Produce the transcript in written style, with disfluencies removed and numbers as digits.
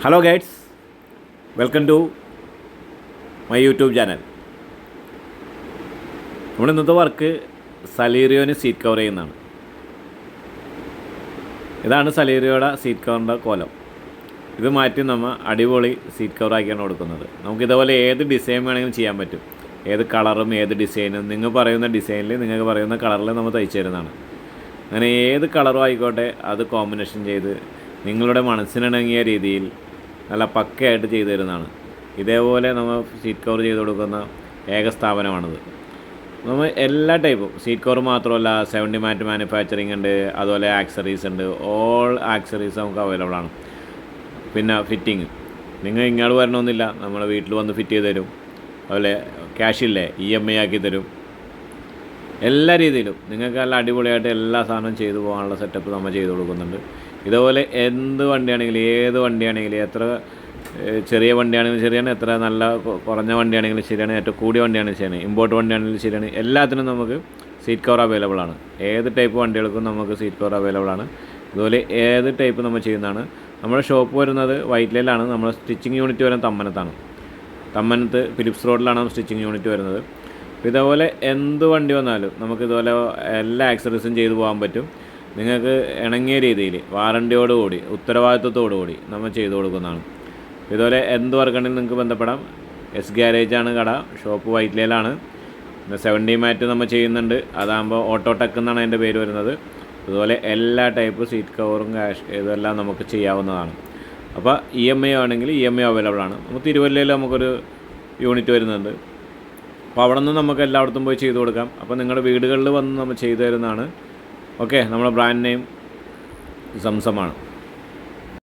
Hello guys, welcome to my YouTube channel. നമ്മുടെ ഇന്നത്തെ work സലീറിയോന് seat cover ചെയ്യുന്നതാണ്. ഇതാണ് സലീറിയോയുടെ സീറ്റ് കവറിൻ്റെ കോലം. ഇത് മാറ്റി നമ്മൾ അടിപൊളി സീറ്റ് കവറാക്കിയാണ് കൊടുക്കുന്നത്. നമുക്കിതേപോലെ ഏത് ഡിസൈൻ വേണമെങ്കിലും ചെയ്യാൻ പറ്റും. ഏത് കളറും ഏത് ഡിസൈനും നിങ്ങൾ പറയുന്ന ഡിസൈനിൽ നിങ്ങൾക്ക് പറയുന്ന കളറിൽ നമ്മൾ തയ്ച്ചു തരുന്നതാണ്. അങ്ങനെ ഏത് കളറും ആയിക്കോട്ടെ അത് കോമ്പിനേഷൻ ചെയ്ത് നിങ്ങളുടെ മനസ്സിനിണങ്ങിയ രീതിയിൽ നല്ല പക്കയായിട്ട് ചെയ്തു തരുന്നതാണ്. ഇതേപോലെ നമ്മൾ സീറ്റ് കവർ ചെയ്ത് കൊടുക്കുന്ന ഏക സ്ഥാപനമാണിത്. നമ്മൾ എല്ലാ ടൈപ്പും സീറ്റ് കവർ മാത്രമല്ല, 70 മാറ്റ് മാനുഫാക്ചറിങ് ഉണ്ട്, അതുപോലെ ആക്സറീസ് ഉണ്ട്. ഓൾ ആക്സറീസ് നമുക്ക് അവൈലബിൾ ആണ്. പിന്നെ ഫിറ്റിങ് നിങ്ങൾ ഇങ്ങോട്ട് വരണമെന്നില്ല, നമ്മൾ വീട്ടിൽ വന്ന് ഫിറ്റ് ചെയ്ത് തരും. അതുപോലെ ക്യാഷില്ലേ EMI ആക്കി തരും. എല്ലാ രീതിയിലും നിങ്ങൾക്ക് നല്ല അടിപൊളിയായിട്ട് എല്ലാ സാധനവും ചെയ്തു പോകാനുള്ള സെറ്റപ്പ് നമ്മൾ ചെയ്ത് കൊടുക്കുന്നുണ്ട്. ഇതുപോലെ എന്ത് വണ്ടിയാണെങ്കിലും ഏത് വണ്ടിയാണെങ്കിലും എത്ര ചെറിയ വണ്ടിയാണെങ്കിലും ശരിയാണ്, എത്ര നല്ല കുറഞ്ഞ വണ്ടിയാണെങ്കിലും ശരിയാണ്, ഏറ്റവും കൂടിയ വണ്ടിയാണെങ്കിലും ശരിയാണ്, ഇമ്പോർട്ട് വണ്ടിയാണെങ്കിലും ശരിയാണ്, എല്ലാത്തിനും നമുക്ക് സീറ്റ് കവർ അവൈലബിൾ ആണ്. ഏത് ടൈപ്പ് വണ്ടികൾക്കും നമുക്ക് സീറ്റ് കവർ അവൈലബിൾ ആണ്. അതുപോലെ ഏത് ടൈപ്പ് നമ്മൾ ചെയ്യുന്നതാണ്. നമ്മുടെ ഷോപ്പ് വരുന്നത് വൈറ്റ്ലയിലാണ്. നമ്മുടെ സ്റ്റിച്ചിങ് യൂണിറ്റ് വരുന്നത് തമ്മനത്ത് ഫിലിപ്സ് റോഡിലാണ് സ്റ്റിച്ചിങ് യൂണിറ്റ് വരുന്നത്. ഇതേപോലെ എന്ത് വണ്ടി വന്നാലും നമുക്കിതുപോലെ എല്ലാ ആക്സറീസും ചെയ്തു പോകാൻ പറ്റും. നിങ്ങൾക്ക് ഇണങ്ങിയ രീതിയിൽ വാറണ്ടിയോടുകൂടി ഉത്തരവാദിത്വത്തോടുകൂടി നമ്മൾ ചെയ്തു കൊടുക്കുന്നതാണ്. ഇതുപോലെ എന്ത് വർക്കുണ്ടെങ്കിലും നിങ്ങൾക്ക് ബന്ധപ്പെടാം. ഗാരേജാണ് കട, ഷോപ്പ് വൈറ്റ്ലയിലാണ്. 70 മാറ്റ് നമ്മൾ ചെയ്യുന്നുണ്ട്. അതാകുമ്പോൾ ഓട്ടോടെക് എന്നാണ് അതിൻ്റെ പേര് വരുന്നത്. അതുപോലെ എല്ലാ ടൈപ്പ് സീറ്റ് കവറും ഇതെല്ലാം നമുക്ക് ചെയ്യാവുന്നതാണ്. അപ്പോൾ EMI ആണെങ്കിൽ EMI അവൈലബിൾ ആണ്. നമുക്ക് തിരുവല്ലയിൽ നമുക്കൊരു യൂണിറ്റ് വരുന്നുണ്ട്. അപ്പോൾ അവിടെ നിന്ന് നമുക്ക് എല്ലായിടത്തും പോയി ചെയ്തു കൊടുക്കാം. അപ്പോൾ നിങ്ങളുടെ വീടുകളിൽ വന്ന് നമ്മൾ ചെയ്തു തരുന്നതാണ്. ഓക്കെ, നമ്മുടെ ബ്രാൻഡ് നെയിം സംസമാണ്.